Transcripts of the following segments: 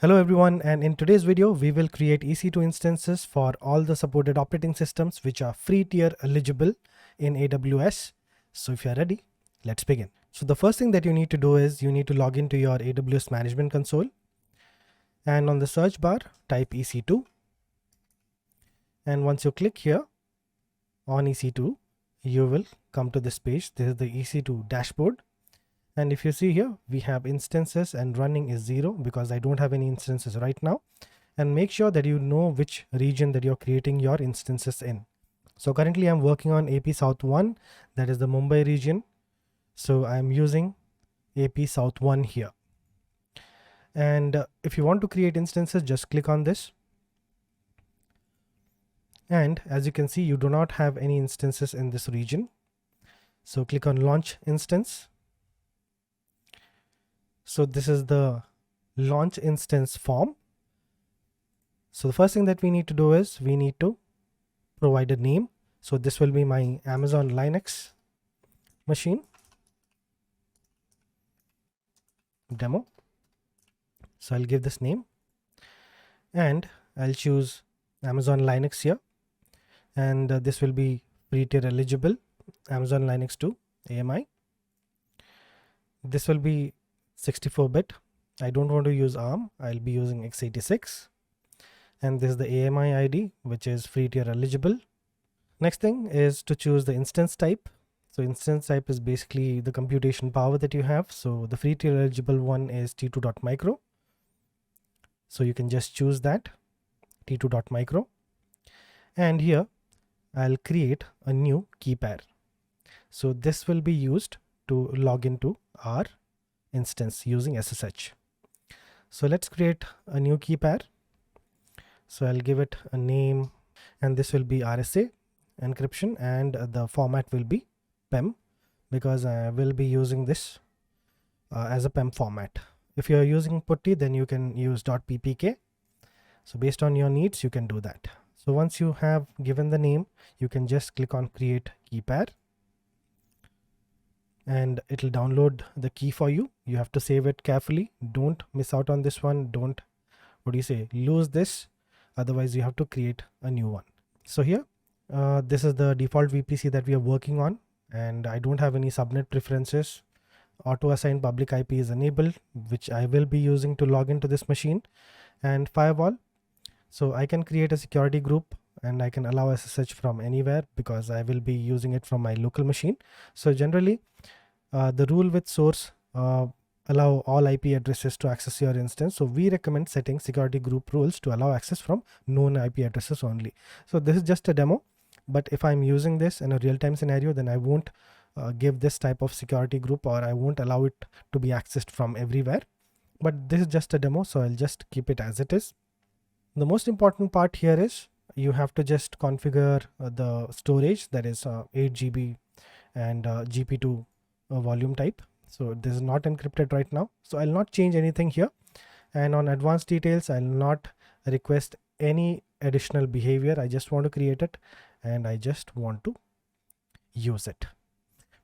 Hello everyone, and in today's video we will create EC2 instances for all the supported operating systems which are free tier eligible in AWS. So if you are ready, let's begin. So the first thing that you need to do is you need to log into your AWS management console, and on the search bar type EC2, and once you click here on EC2 you will come to this page. This is the EC2 dashboard. And if you see here, we have instances and running is 0 because I don't have any instances right now. And make sure that you know which region that you're creating your instances in. So currently I'm working on AP South 1, that is the Mumbai region. So I'm using AP South 1 here. And if you want to create instances, just click on this. And as you can see, you do not have any instances in this region. So click on Launch Instance. So this is the launch instance form. So the first thing that we need to do is we need to provide a name. So this will be my Amazon Linux machine demo. So I'll give this name and I'll choose Amazon Linux here, and this will be free tier eligible Amazon Linux 2 AMI. This will be 64-bit. I don't want to use ARM. I'll be using x86. And this is the AMI ID, which is free tier eligible. Next thing is to choose the instance type. So instance type is basically the computation power that you have. So the free tier eligible one is t2.micro. So you can just choose that, t2.micro. And here I'll create a new key pair. So this will be used to log into our instance using SSH. So let's create a new key pair. So I'll give it a name, and this will be RSA encryption, and the format will be PEM because I will be using this as a PEM format. If you're using PuTTY, then you can use .ppk. So based on your needs, you can do that. So once you have given the name, you can just click on create key pair, and it'll download the key for you. You have to save it carefully. Don't miss out on this one. Don't, lose this. Otherwise you have to create a new one. So here, this is the default VPC that we are working on, and I don't have any subnet preferences. Auto assign public IP is enabled, which I will be using to log into this machine. And firewall. So I can create a security group and I can allow SSH from anywhere because I will be using it from my local machine. So generally, the rule with source allow all IP addresses to access your instance. So we recommend setting security group rules to allow access from known IP addresses only. So this is just a demo, but if I'm using this in a real-time scenario, then I won't give this type of security group, or I won't allow it to be accessed from everywhere. But this is just a demo, so I'll just keep it as it is. The most important part here is you have to just configure the storage, that is 8 GB and GP2 volume type. So this is not encrypted right now, so I'll not change anything here. And on advanced details, I'll not request any additional behavior. I just want to create it and I just want to use it,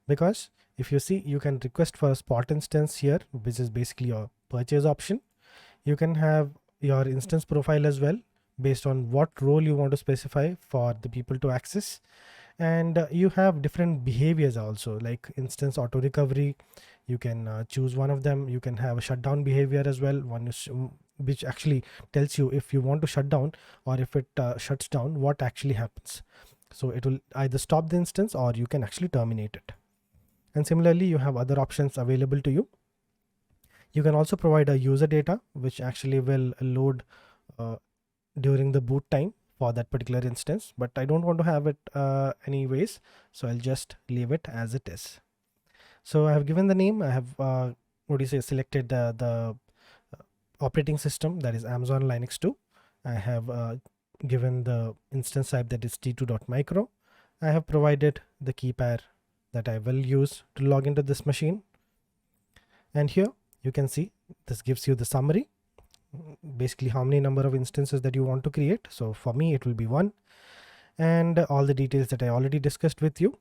because if you see, you can request for a spot instance here, which is basically your purchase option. You can have your instance profile as well, based on what role you want to specify for the people to access. And you have different behaviors also, like instance auto recovery. You can choose one of them. You can have a shutdown behavior as well, which actually tells you if you want to shut down, or if it shuts down, what actually happens. So it will either stop the instance or you can actually terminate it. And similarly, you have other options available to you. You can also provide a user data, which actually will load during the boot time for that particular instance, but I don't want to have it anyways, so I'll just leave it as it is. So I have given the name. I have selected the operating system, that is Amazon Linux 2. I have given the instance type, that is t2.micro. I have provided the key pair that I will use to log into this machine, and here you can see this gives you the summary, basically how many number of instances that you want to create. So for me it will be 1, and all the details that I already discussed with you.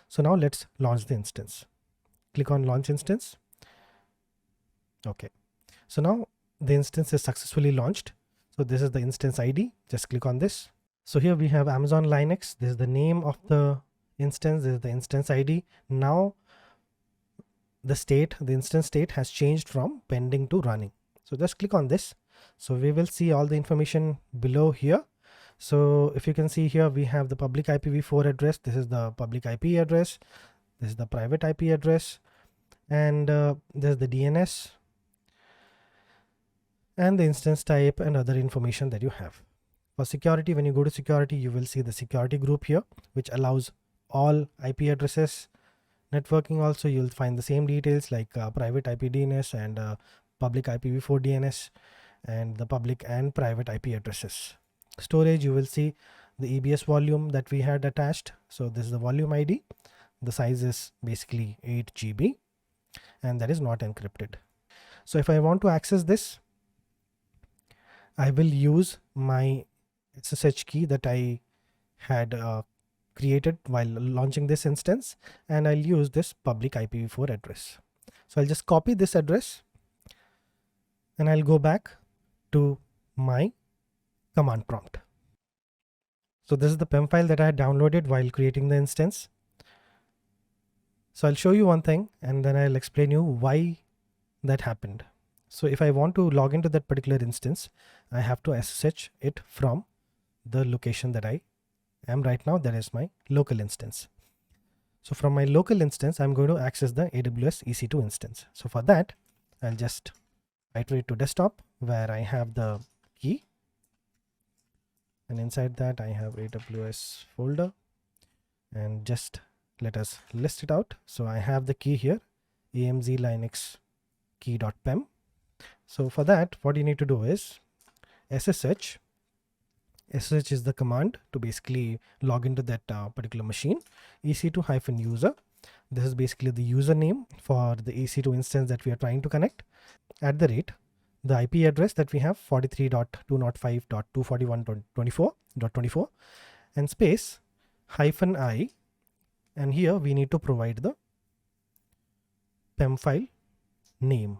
So now let's launch the instance. Click on launch instance. Okay, so now the instance is successfully launched. So this is the instance ID. Just click on this. So here we have Amazon Linux. This is the name of the instance. This is the instance ID. Now the instance state has changed from pending to running. So just click on this. So we will see all the information below here. So if you can see here, we have the public IPv4 address. This is the public IP address. This is the private IP address. And there's the DNS and the instance type and other information that you have. For security, when you go to security, you will see the security group here, which allows all IP addresses. Networking also, you'll find the same details like private IP DNS and public IPv4 DNS and the public and private IP addresses. Storage, you will see the EBS volume that we had attached. So this is the volume ID. The size is basically 8 GB and that is not encrypted. So if I want to access this, I will use my SSH key that I had created while launching this instance, and I'll use this public IPv4 address. So I'll just copy this address and I'll go back to my command prompt. So this is the PEM file that I had downloaded while creating the instance. So I'll show you one thing and then I'll explain you why that happened. So if I want to log into that particular instance, I have to SSH it from the location that I am right now. That is my local instance. So from my local instance, I'm going to access the AWS EC2 instance. So for that, I'll just iterate to desktop where I have the key. And inside that I have AWS folder, and just let us list it out. So I have the key here, AMZ Linux key.pem. So for that, what you need to do is SSH. SSH is the command to basically log into that particular machine. EC2-user. This is basically the username for the EC2 instance that we are trying to connect. @ the IP address that we have, 43.205.241.24.24, and space -i, and here we need to provide the PEM file name.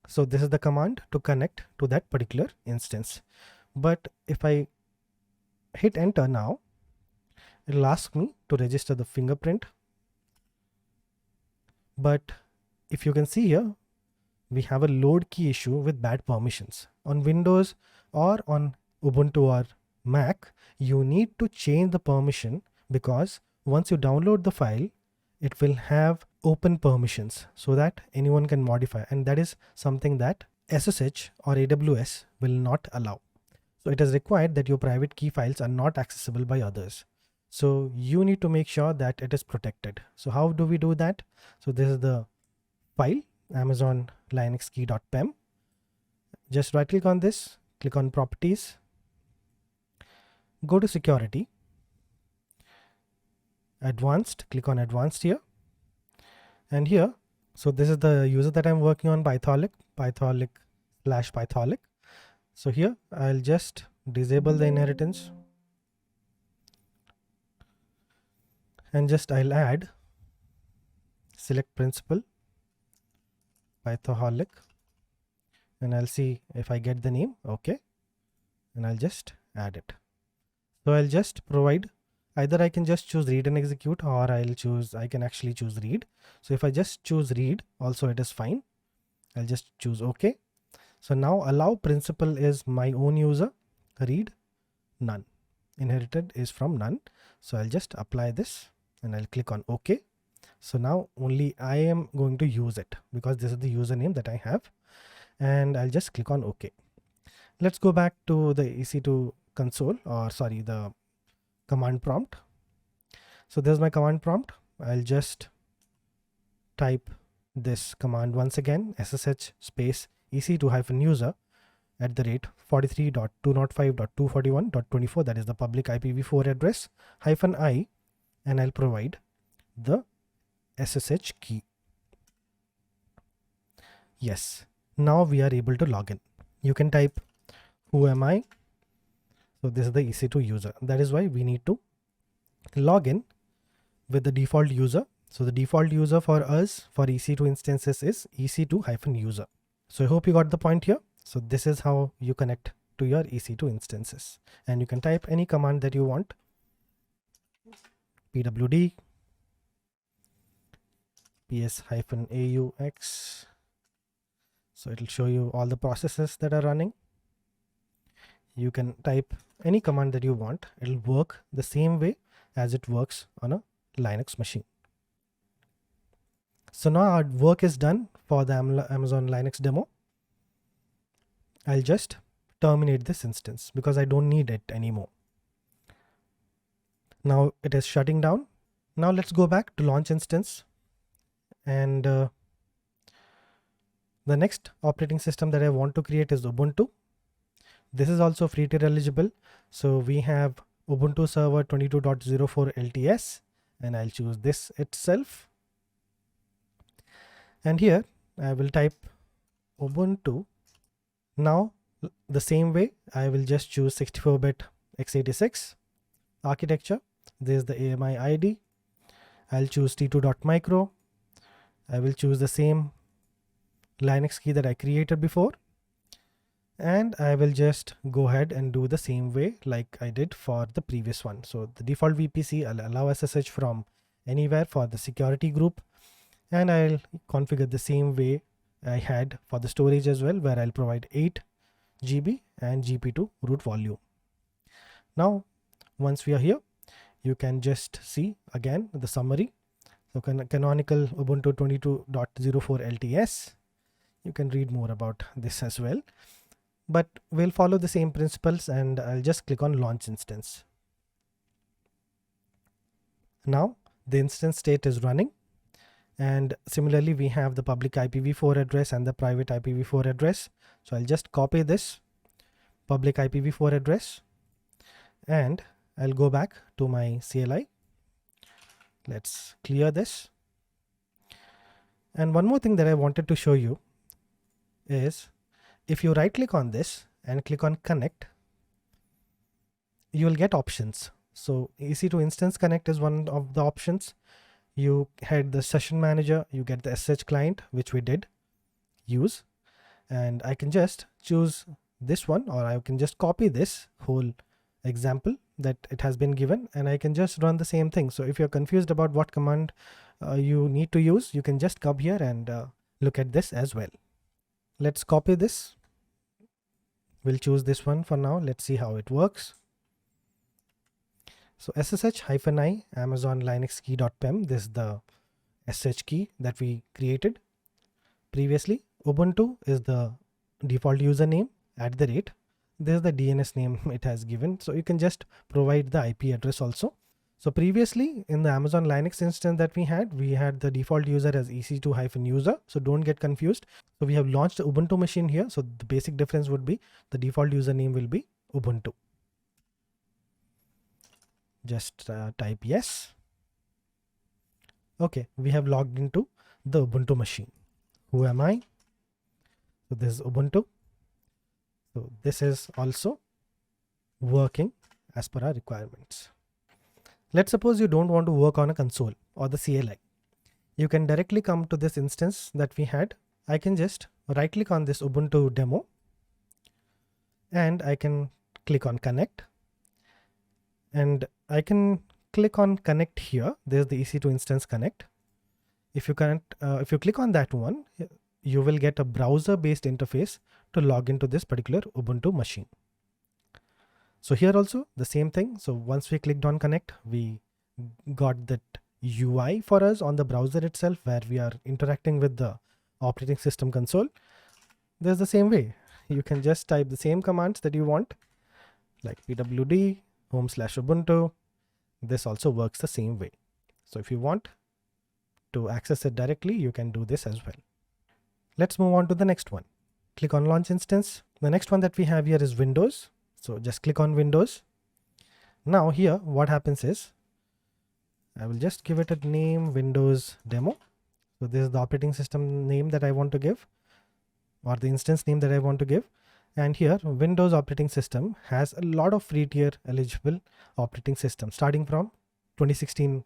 So this is the command to connect to that particular instance. But if I hit enter now, it will ask me to register the fingerprint. But if you can see here, we have a load key issue with bad permissions. On Windows or on Ubuntu or Mac, you need to change the permission, because once you download the file, it will have open permissions so that anyone can modify, and that is something that SSH or AWS will not allow. So it is required that your private key files are not accessible by others. So you need to make sure that it is protected. So how do we do that? So this is the file, Amazon Linux key.pem. Just right click on this, click on properties, go to security, advanced, click on advanced here, and here, so this is the user that I'm working on, Pythoholic/Pythoholic. So here I'll just disable the inheritance and just I'll add select principal Pythoholic, and I'll see if I get the name. Okay, and I'll just add it. So I'll just provide, either I can just choose read and execute, or I can actually choose read. So if I just choose read, also it is fine. I'll just choose OK. So now allow principal is my own user, read none, inherited is from none. So I'll just apply this and I'll click on OK. So now only I am going to use it because this is the username that I have, and I'll just click on OK. Let's go back to the EC2 console, or sorry, the command prompt. So there's my command prompt. I'll just type this command once again, SSH space EC2-user @43.205.241.24, that is the public IPv4 address, -i, and I'll provide the SSH key. Yes, now we are able to log in. You can type who am I. So this is the EC2 user. That is why we need to log in with the default user So the default user for us for EC2 instances is EC2-user. So I hope you got the point here. So this is how you connect to your EC2 instances, and you can type any command that you want. pwd ps-aux. So it'll show you all the processes that are running. You can type any command that you want. It'll work the same way as it works on a Linux machine. So now our work is done for the Amazon Linux demo. I'll just terminate this instance because I don't need it anymore. Now it is shutting down. Now let's go back to launch instance, and the next operating system that I want to create is Ubuntu. This is also free tier eligible. So we have Ubuntu server 22.04 LTS, and I'll choose this itself. And here I will type Ubuntu. Now the same way, I will just choose 64-bit x86 architecture. This is the AMI ID. I'll choose t2.micro. I will choose the same Linux key that I created before, and I will just go ahead and do the same way like I did for the previous one. So the default VPC, I'll allow SSH from anywhere for the security group, and I'll configure the same way I had for the storage as well, where I'll provide 8 GB and GP2 root volume. Now once we are here, you can just see again the summary. So canonical Ubuntu 22.04 LTS. You can read more about this as well, but we'll follow the same principles, and I'll just click on launch instance. Now the instance state is running, and similarly we have the public IPv4 address and the private IPv4 address. So I'll just copy this public IPv4 address, and I'll go back to my CLI. Let's clear this. And one more thing that I wanted to show you is, if you right click on this and click on connect, you will get options. So EC2 Instance Connect is one of the options. You had the session manager, you get the SSH client, which we did use, and I can just choose this one, or I can just copy this whole example that it has been given, and I can just run the same thing. So if you're confused about what command you need to use, you can just come here and look at this as well. Let's copy this. We'll choose this one for now. Let's see how it works. So ssh-i Amazon Linux key.pem, this is the SSH key that we created previously. Ubuntu is the default username, @ this is the DNS name it has given. So you can just provide the IP address also. So previously in the Amazon Linux instance that we had the default user as EC2-user. So don't get confused. So we have launched the Ubuntu machine here. So the basic difference would be the default username will be Ubuntu. Just type yes. Okay, we have logged into the Ubuntu machine. Who am I? So this is Ubuntu. So this is also working as per our requirements. Let's suppose you don't want to work on a console or the CLI. You can directly come to this instance that we had. I can just right click on this Ubuntu demo, and I can click on connect, and I can click on connect here. There's the EC2 Instance Connect. If you click on that one, you will get a browser based interface to log into this particular Ubuntu machine. So here also the same thing. So once we clicked on connect, we got that UI for us on the browser itself, where we are interacting with the operating system console. There's the same way. You can just type the same commands that you want, like pwd /Ubuntu. This also works the same way. So if you want to access it directly, you can do this as well. Let's move on to the next one. Click on launch instance. The next one that we have here is Windows. So just click on Windows. Now here what happens is, I will just give it a name, Windows Demo. So this is the operating system name that I want to give, or the instance name that I want to give. And here Windows operating system has a lot of free tier eligible operating systems starting from 2016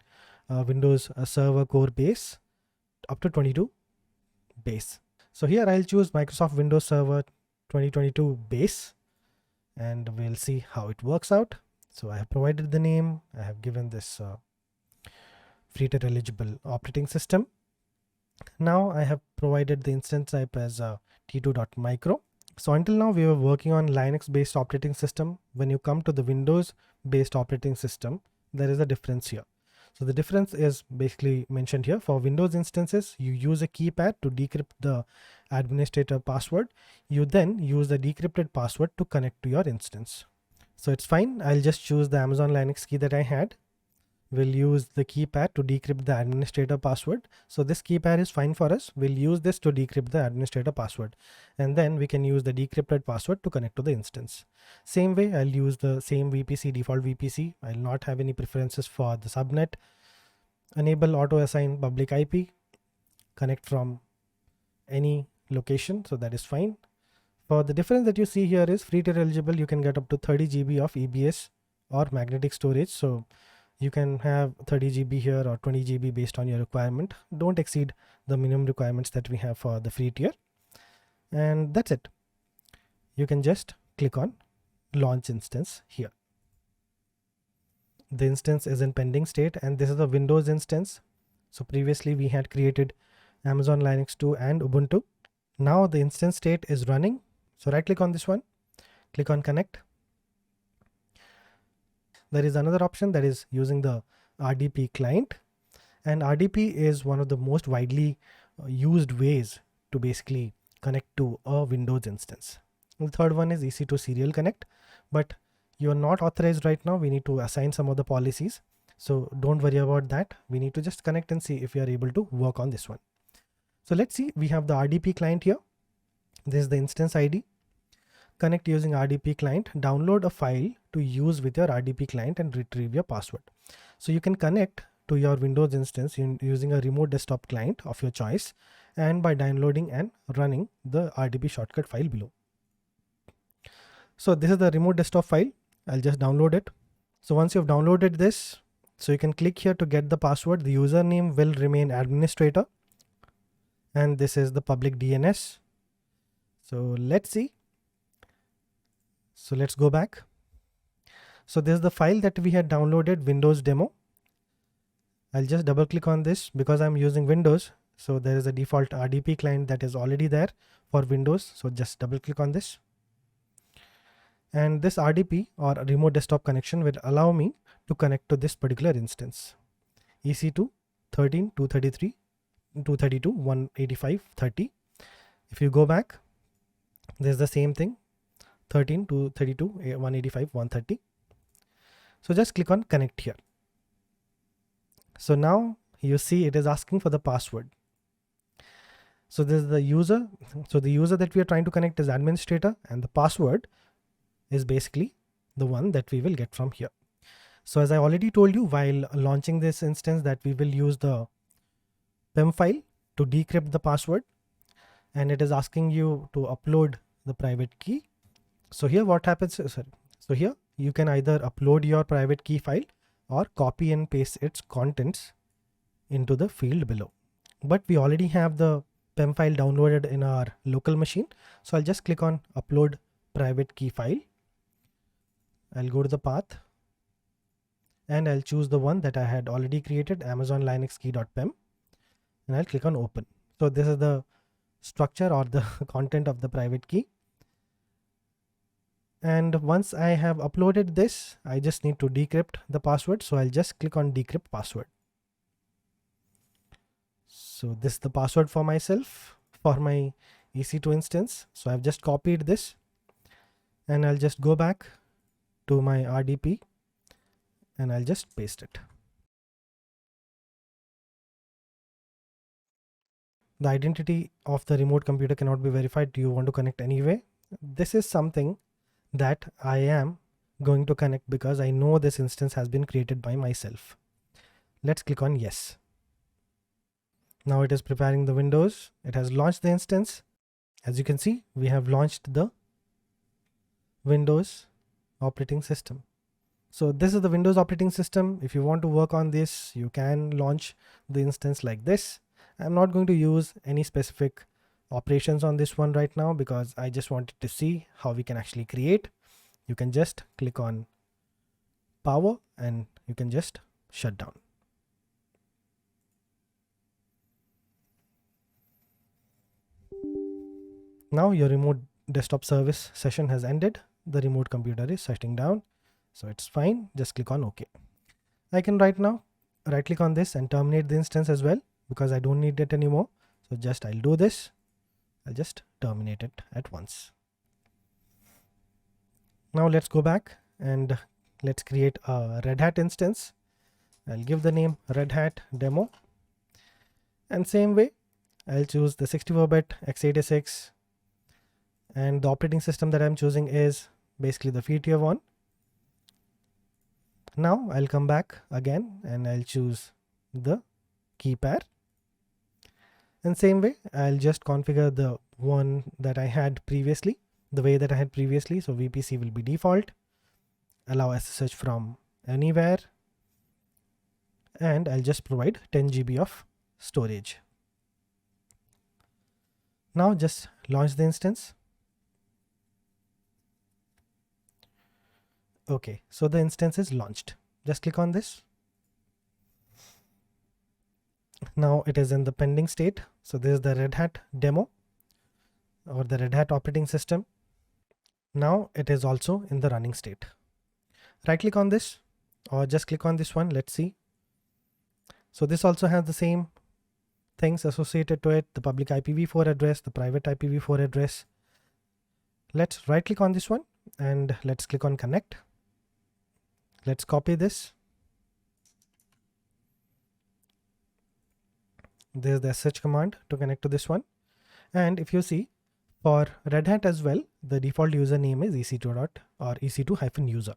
Windows Server Core Base up to 22 Base. So here I'll choose Microsoft Windows Server 2022 Base, and we'll see how it works out. So I have provided the name, I have given this FreeTier eligible operating system. Now I have provided the instance type as t2.micro. So until now we were working on Linux based operating system. When you come to the Windows based operating system, there is a difference here. So the difference is basically mentioned here. For Windows instances, you use a keypad to decrypt the administrator password. You then use the decrypted password to connect to your instance. So it's fine. I'll just choose the Amazon Linux key that I had. We'll use the keypad to decrypt the administrator password. So this keypad is fine for us. We'll use this to decrypt the administrator password. And then we can use the decrypted password to connect to the instance. Same way, I'll use the same VPC, default VPC. I'll not have any preferences for the subnet. Enable auto assign public IP. Connect from any location. So that is fine. For the difference that you see here is FreeTier eligible. You can get up to 30 GB of EBS or magnetic storage. So you can have 30 GB here or 20 GB based on your requirement. Don't exceed the minimum requirements that we have for the free tier. And that's it. You can just click on launch instance here. The instance is in pending state, and this is the Windows instance. So previously we had created Amazon Linux 2 and Ubuntu. Now the instance state is running. So right click on this one, click on connect. There is another option that is using the RDP client, and RDP is one of the most widely used ways to basically connect to a Windows instance. The third one is EC2 serial connect, but you are not authorized right now. We need to assign some of the policies. So don't worry about that. We need to just connect and see if we are able to work on this one. So let's see, we have the RDP client here. This is the instance ID. Connect using RDP client, download a file to use with your RDP client and retrieve your password. So you can connect to your Windows instance using a remote desktop client of your choice, and by downloading and running the RDP shortcut file below. So this is the remote desktop file. I'll just download it. So once you've downloaded this, so you can click here to get the password. The username will remain administrator, and this is the public DNS. So let's see. So let's go back. So this is the file that we had downloaded, Windows demo. I'll just double click on this because I'm using Windows. So there is a default RDP client that is already there for Windows. So just double click on this. And this RDP or remote desktop connection will allow me to connect to this particular instance. EC2 13 233 232 185 30. If you go back, there's the same thing. 13 to 32 185 130. So just click on connect here. So now you see it is asking for the password. So this is the user. So the user that we are trying to connect is administrator, and the password is basically the one that we will get from here. So as I already told you while launching this instance, that we will use the PEM file to decrypt the password, and it is asking you to upload the private key. So here what happens is, so here you can either upload your private key file or copy and paste its contents into the field below. But we already have the PEM file downloaded in our local machine. So I'll just click on upload private key file. I'll go to the path and I'll choose the one that I had already created, Amazon Linux key.pem, and I'll click on open. So this is the structure or the content of the private key. And once I have uploaded this, I just need to decrypt the password. So I'll just click on decrypt password. So this is the password for myself for my EC2 instance. So I've just copied this, and I'll just go back to my RDP and I'll just paste it. The identity of the remote computer cannot be verified. Do you want to connect anyway? This is something that I am going to connect because I know this instance has been created by myself. Let's click on yes. Now it is preparing the windows. It has launched the instance. As you can see, we have launched the Windows operating system. So this is the Windows operating system. If you want to work on this, you can launch the instance like this. I'm not going to use any specific operations on this one right now because I just wanted to see how we can actually create. You can just click on power and you can just shut down. Now your remote desktop service session has ended. The remote computer is shutting down. So it's fine. Just click on OK. I can right now right click on this and terminate the instance as well because I don't need it anymore. So just I'll do this. I'll just terminate it at once. Now let's go back and let's create a RedHat instance. I'll give the name RedHat demo. And same way, I'll choose the 64-bit x86. And the operating system that I'm choosing is basically the free tier one. Now I'll come back again and I'll choose the key pair. And same way, I'll just configure the one that I had previously, the way that I had previously. So VPC will be default, allow SSH from anywhere, and I'll just provide 10 GB of storage. Now just launch the instance. Okay, so the instance is launched. Just click on this. Now it is in the pending state. So this is the RedHat demo or the RedHat operating system. Now it is also in the running state. Right click on this or just click on this one. Let's see. So this also has the same things associated to it, the public IPv4 address, the private IPv4 address. Let's right click on this one and let's click on connect. Let's copy this. There's the SSH command to connect to this one. And if you see, for Red Hat as well, the default username is EC2 or EC2-user.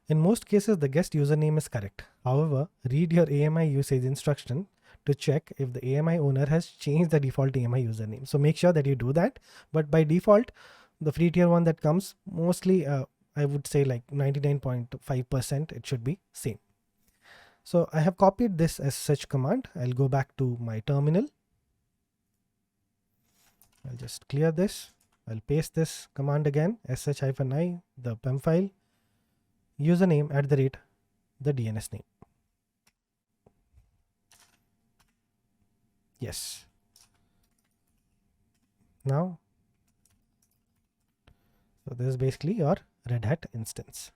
In most cases, the guest username is correct. However, read your AMI usage instruction to check if the AMI owner has changed the default AMI username. So make sure that you do that. But by default, the free tier one that comes, mostly I would say like 99.5% it should be same. So I have copied this SSH command. I'll go back to my terminal. I'll just clear this. I'll paste this command again, sh-i, the PEM file, username @ the DNS name. Yes. Now, so this is basically your Red Hat instance.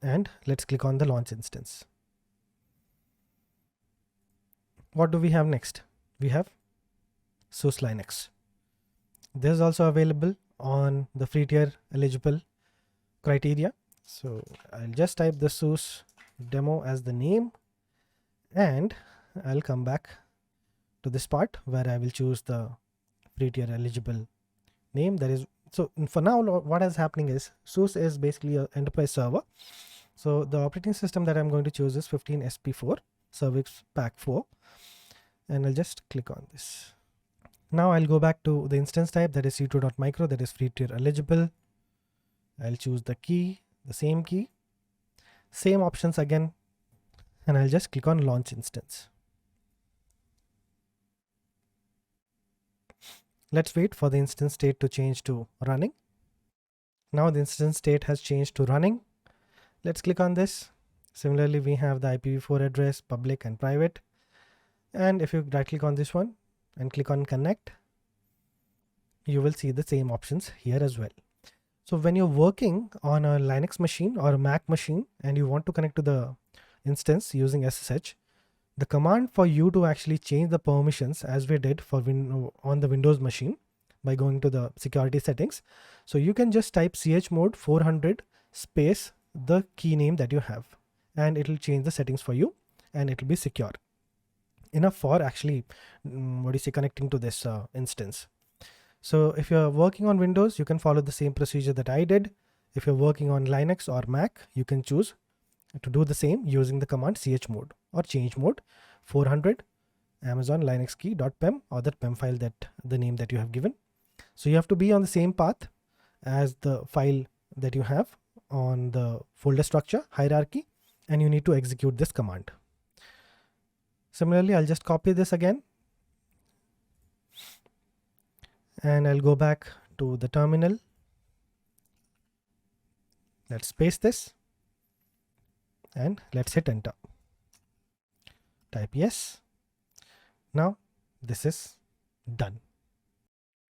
And let's click on the launch instance. What do we have next? We have SuseLinux. This is also available on the free tier eligible criteria. So I'll just type the Suse demo as the name and I'll come back to this part where I will choose the free tier eligible name. That is, so for now what is happening is Suse is basically an enterprise server. So the operating system that I'm going to choose is 15SP4 Service Pack 4 and I'll just click on this. Now I'll go back to the instance type, that is c2.micro, that is free tier eligible. I'll choose the key, the same options again, and I'll just click on launch instance. Let's wait for the instance state to change to running. Now the instance state has changed to running. Let's click on this. Similarly, we have the IPv4 address, public and private. And if you right click on this one and click on connect, you will see the same options here as well. So when you're working on a Linux machine or a Mac machine and you want to connect to the instance using SSH, the command for you to actually change the permissions, as we did for on the Windows machine by going to the security settings. So you can just type chmod 400 space the key name that you have and it will change the settings for you and it will be secure enough for actually connecting to this instance. So if you're working on Windows, you can follow the same procedure that I did. If you're working on Linux or Mac, you can choose to do the same using the command chmod or change mode 400 Amazon Linux key.pem or that PEM file, that the name that you have given. So you have to be on the same path as the file that you have on the folder structure hierarchy, and you need to execute this command. Similarly, I'll just copy this again, and I'll go back to the terminal. Let's paste this and let's hit enter. Type yes. Now this is done.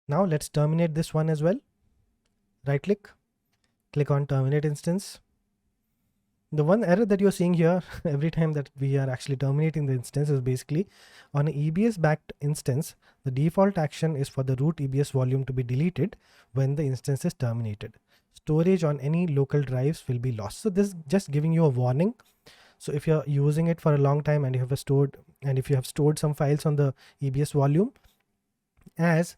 Now let's terminate this one as well. Right click, click on terminate instance. The one error that you're seeing here every time that we are actually terminating the instance is basically on an EBS backed instance, the default action is for the root EBS volume to be deleted when the instance is terminated. Storage on any local drives will be lost. So this is just giving you a warning. So if you're using it for a long time and you have stored some files on the EBS volume, as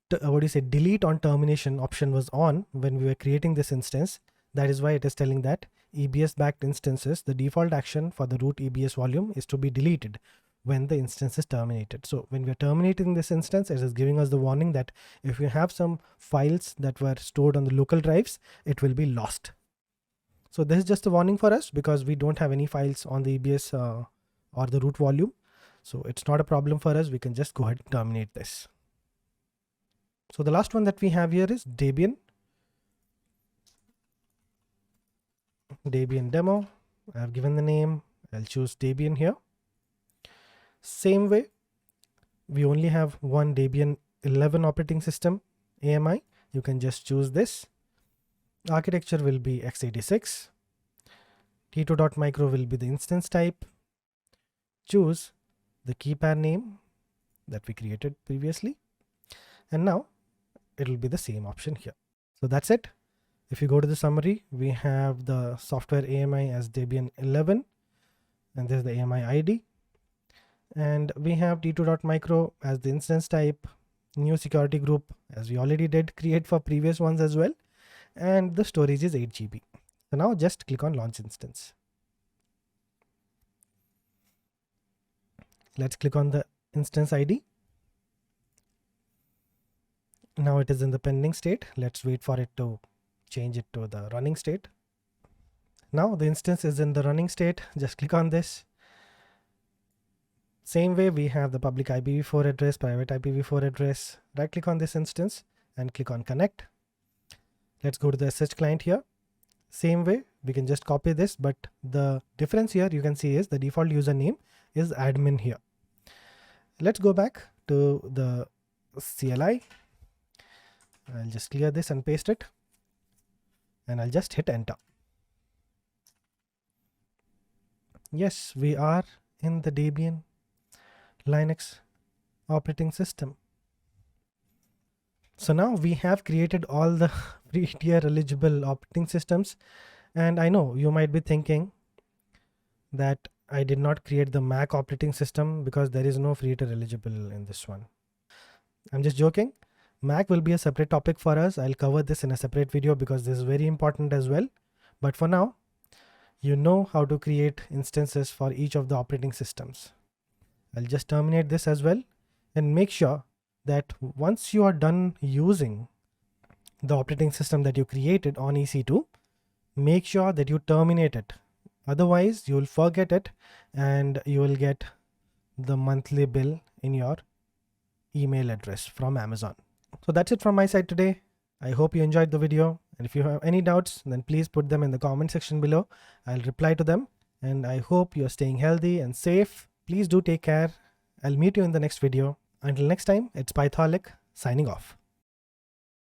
delete on termination option was on when we were creating this instance, that is why it is telling that EBS backed instances, the default action for the root EBS volume is to be deleted when the instance is terminated. So when we are terminating this instance, it is giving us the warning that if you have some files that were stored on the local drives, it will be lost. So this is just a warning for us because we don't have any files on the EBS or the root volume. So it's not a problem for us. We can just go ahead and terminate this. So the last one that we have here is Debian. Debian demo. I have given the name. I'll choose Debian here. Same way, we only have one Debian 11 operating system, AMI. You can just choose this. Architecture will be x86. T2.micro will be the instance type. Choose the key pair name that we created previously. And now it will be the same option here. So that's it. If you go to the summary, we have the software AMI as Debian 11, and there's the AMI ID. And we have T2.micro as the instance type, new security group as we already did create for previous ones as well, and the storage is 8 GB. So now just click on launch instance. Let's click on the instance ID. Now it is in the pending state. Let's wait for it to change it to the running state. Now the instance is in the running state. Just click on this. Same way, we have the public IPv4 address, private IPv4 address. Right click on this instance and click on connect. Let's go to the SSH client here. Same way, we can just copy this, but the difference here you can see is the default username is admin here. Let's go back to the CLI. I'll just clear this and paste it, and I'll just hit enter. Yes, we are in the Debian Linux operating system. So now we have created all the free tier eligible operating systems, and I know you might be thinking that I did not create the Mac operating system because there is no free tier eligible in this one. I'm just joking. Mac will be a separate topic for us. I'll cover this in a separate video because this is very important as well. But for now, you know how to create instances for each of the operating systems. I'll just terminate this as well, and make sure that once you are done using the operating system that you created on EC2, make sure that you terminate it. Otherwise, you will forget it and you will get the monthly bill in your email address from Amazon. So that's it from my side today. I hope you enjoyed the video, and if you have any doubts, then please put them in the comment section below. I'll reply to them, and I hope you're staying healthy and safe. Please do take care. I'll meet you in the next video. Until next time, it's Pythoholic signing off.